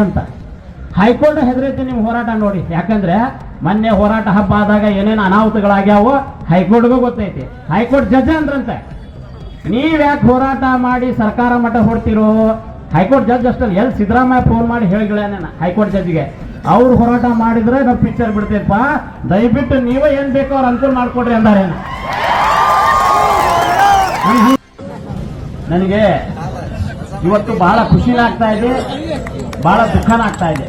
ಅಂತ. ಹೈಕೋರ್ಟ್ ಹೆದರೈತಿ ನಿಮ್ಮ ಹೋರಾಟ ನೋಡಿ. ಯಾಕಂದ್ರೆ ಮೊನ್ನೆ ಹೋರಾಟ ಹಬ್ಬ ಆದಾಗ ಏನೇನು ಅನಾಹುತಗಳಾಗ್ಯಾವೋ ಹೈಕೋರ್ಟ್ಗೂ ಗೊತ್ತೈತಿ. ಹೈಕೋರ್ಟ್ ಜಡ್ಜ್ ಅಂದ್ರಂತೆ, ನೀವ್ ಯಾಕೆ ಹೋರಾಟ ಮಾಡಿ ಸರ್ಕಾರ ಮಟ್ಟ ಹೊಡ್ತಿರೋ? ಹೈಕೋರ್ಟ್ ಜಡ್ಜ್ ಅಷ್ಟಲ್ಲಿ ಎಲ್ಲಿ ಸಿದ್ದರಾಮಯ್ಯ ಫೋನ್ ಮಾಡಿ ಹೇಳಿಗಳೇನ ಹೈಕೋರ್ಟ್ ಜಡ್ಜ್ಗೆ, ಅವ್ರು ಹೋರಾಟ ಮಾಡಿದ್ರೆ ನಾವು ಪಿಕ್ಚರ್ ಬಿಡ್ತೇಪ್ಪ, ದಯವಿಟ್ಟು ನೀವೇ ಏನ್ ಬೇಕೋ ಅವ್ರು ಅನುಕೂಲ ಮಾಡ್ಕೊಡ್ರಿ ಅಂದಾರೇನ. ನನಗೆ ಇವತ್ತು ಬಹಳ ಖುಷಿನಾಗ್ತಾ ಇದೆ, ಬಹಳ ದುಃಖನಾಗ್ತಾ ಇದೆ.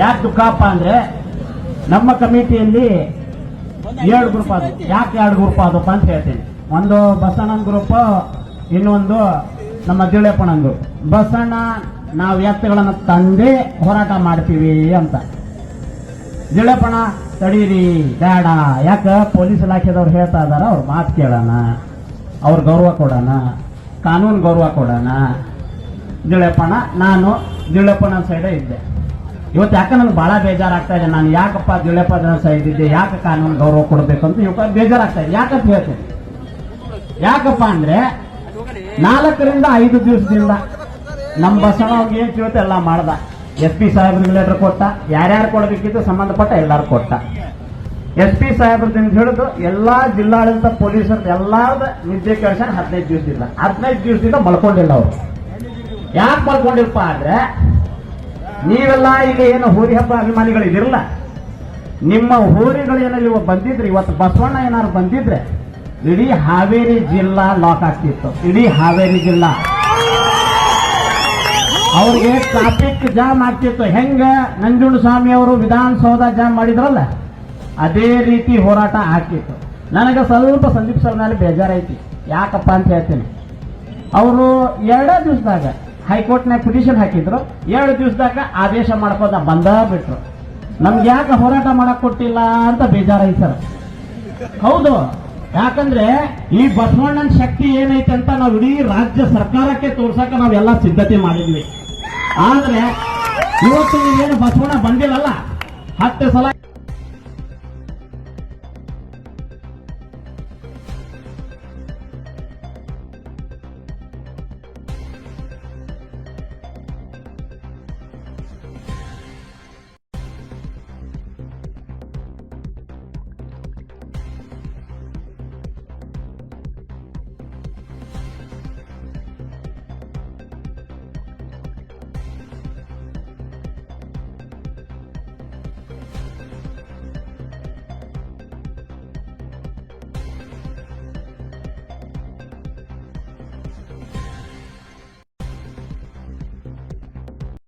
ಯಾಕೆ ದುಃಖಪ್ಪ ಅಂದ್ರೆ ನಮ್ಮ ಕಮಿಟಿಯಲ್ಲಿ 2 ಗ್ರೂಪ್ ಅದು. ಯಾಕೆ 2 ಗ್ರೂಪ್ ಆದಪ್ಪ ಅಂತ ಹೇಳ್ತೀನಿ. ಒಂದು ಬಸಣ್ಣನ ಗ್ರೂಪ್, ಇನ್ನೊಂದು ನಮ್ಮ ದಿಳಪ್ಪಣ್ಣನ ಗ್ರೂಪ್. ಬಸಣ್ಣ ನಾವು ಎತ್ತುಗಳನ್ನು ತಂದೆ ಹೋರಾಟ ಮಾಡ್ತೀವಿ ಅಂತ, ದಿಳಪ್ಪಣ್ಣ ತಡೀರಿ ಬೇಡ, ಯಾಕೆ ಪೊಲೀಸ್ ಇಲಾಖೆದವ್ರು ಹೇಳ್ತಾ ಇದಾರ, ಅವ್ರ ಮಾತು ಕೇಳೋಣ, ಅವ್ರ ಗೌರವ ಕೊಡೋಣ, ಕಾನೂನು ಗೌರವ ಕೊಡೋಣ. ದಿಳಪ್ಪಣ್ಣ, ನಾನು ದಿಳಪ್ಪಣ್ಣನ ಸೈಡೇ ಇದ್ದೆ. ಇವತ್ತು ಯಾಕೆ ನನಗೆ ಬಹಳ ಬೇಜಾರಾಗ್ತಾ ಇದೆ. ನಾನು ಯಾಕಪ್ಪ ದಿಳಪ್ಪನ ಸೈಡ್ ಇದ್ದೆ, ಯಾಕೆ ಕಾನೂನು ಗೌರವ ಕೊಡಬೇಕು ಅಂತ ಇವಾಗ ಬೇಜಾರಾಗ್ತಾ ಇದೆ. ಯಾಕಂತ ಹೇಳ್ತೇನೆ. ಯಾಕಪ್ಪ ಅಂದ್ರೆ 4 ರಿಂದ 5 ದಿವಸದಿಂದ ನಮ್ಮ ಬಸಣ್ಣ ಅವ್ರಿಗೆ ಏನ್ ತಿಳ್ತ ಎಲ್ಲ ಮಾಡ್ದ. SP ಸಾಹೇಬ್ರಿಗೆ ಲೆಟರ್ ಕೊಟ್ಟ, ಯಾರ್ಯಾರು ಕೊಡಬೇಕಿತ್ತು ಸಂಬಂಧಪಟ್ಟ ಎಲ್ಲಾರು ಕೊಟ್ಟ. SP ಸಾಹೇಬ್ರದಿಂದ ಹಿಡಿದು ಎಲ್ಲಾ ಜಿಲ್ಲಾಡಳಿತ ಪೊಲೀಸರು ಎಲ್ಲಾರ್ದ ನಿದ್ದೆ ಕೆಲಸ 15 ದಿವಸದಿಂದ 15 ದಿವಸದಿಂದ ಮಲ್ಕೊಂಡಿಲ್ಲ ಅವರು. ಯಾಕೆ ಮಲ್ಕೊಂಡಿಲ್ಪ ಅಂದ್ರೆ ನೀವೆಲ್ಲ ಈಗ ಏನು ಹೋರಿ ಹಬ್ಬ ಅಭಿಮಾನಿಗಳಿದಿರಲ್ಲ, ನಿಮ್ಮ ಹೋರಿಗಳು ಏನಾದ್ರು ಇವಾಗ ಬಂದಿದ್ರೆ, ಇವತ್ತು ಬಸವಣ್ಣ ಏನಾದ್ರು ಬಂದಿದ್ರೆ ಇಡೀ ಹಾವೇರಿ ಜಿಲ್ಲಾ ಲಾಕ್ ಆಗ್ತಿತ್ತು. ಇಡೀ ಹಾವೇರಿ ಜಿಲ್ಲಾ ಅವ್ರಿಗೆ ಟ್ರಾಫಿಕ್ ಜಾಮ್ ಆಗ್ತಿತ್ತು. ಹೆಂಗ ನಂಜುಂಡಸ್ವಾಮಿ ಅವರು ವಿಧಾನಸೌಧ ಜಾಮ್ ಮಾಡಿದ್ರಲ್ಲ, ಅದೇ ರೀತಿ ಹೋರಾಟ ಆಗ್ತಿತ್ತು. ನನಗೆ ಸ್ವಲ್ಪ ಸಂದೀಪ್ ಸರ್ ಮೇಲೆ ಬೇಜಾರೈತಿ. ಯಾಕಪ್ಪ ಅಂತ ಹೇಳ್ತೀನಿ. ಅವರು 2 ದಿವಸದಾಗ ಹೈಕೋರ್ಟ್ನಾಗ ಪಿಟಿಷನ್ ಹಾಕಿದ್ರು, 2 ದಿವಸದಾಗ ಆದೇಶ ಮಾಡ್ಕೋದ ಬಂದ ಬಿಟ್ರು. ನಮ್ಗೆ ಯಾಕೆ ಹೋರಾಟ ಮಾಡಕ್ ಕೊಟ್ಟಿಲ್ಲ ಅಂತ ಬೇಜಾರೈತಿ ಸರ್. ಹೌದು, ಯಾಕಂದ್ರೆ ಈ ಬಸವಣ್ಣನ ಶಕ್ತಿ ಏನೈತೆ ಅಂತ ನಾವು ಇಡೀ ರಾಜ್ಯ ಸರ್ಕಾರಕ್ಕೆ ತೋರ್ಸಕ ನಾವೆಲ್ಲ ಸಿದ್ಧತೆ ಮಾಡಿದ್ವಿ. ಆದ್ರೆ ಇವತ್ತು ನೀವೇನು ಬಸವಣ್ಣ ಬಂದಿಲ್ಲಲ್ಲ, 10 ಸಲ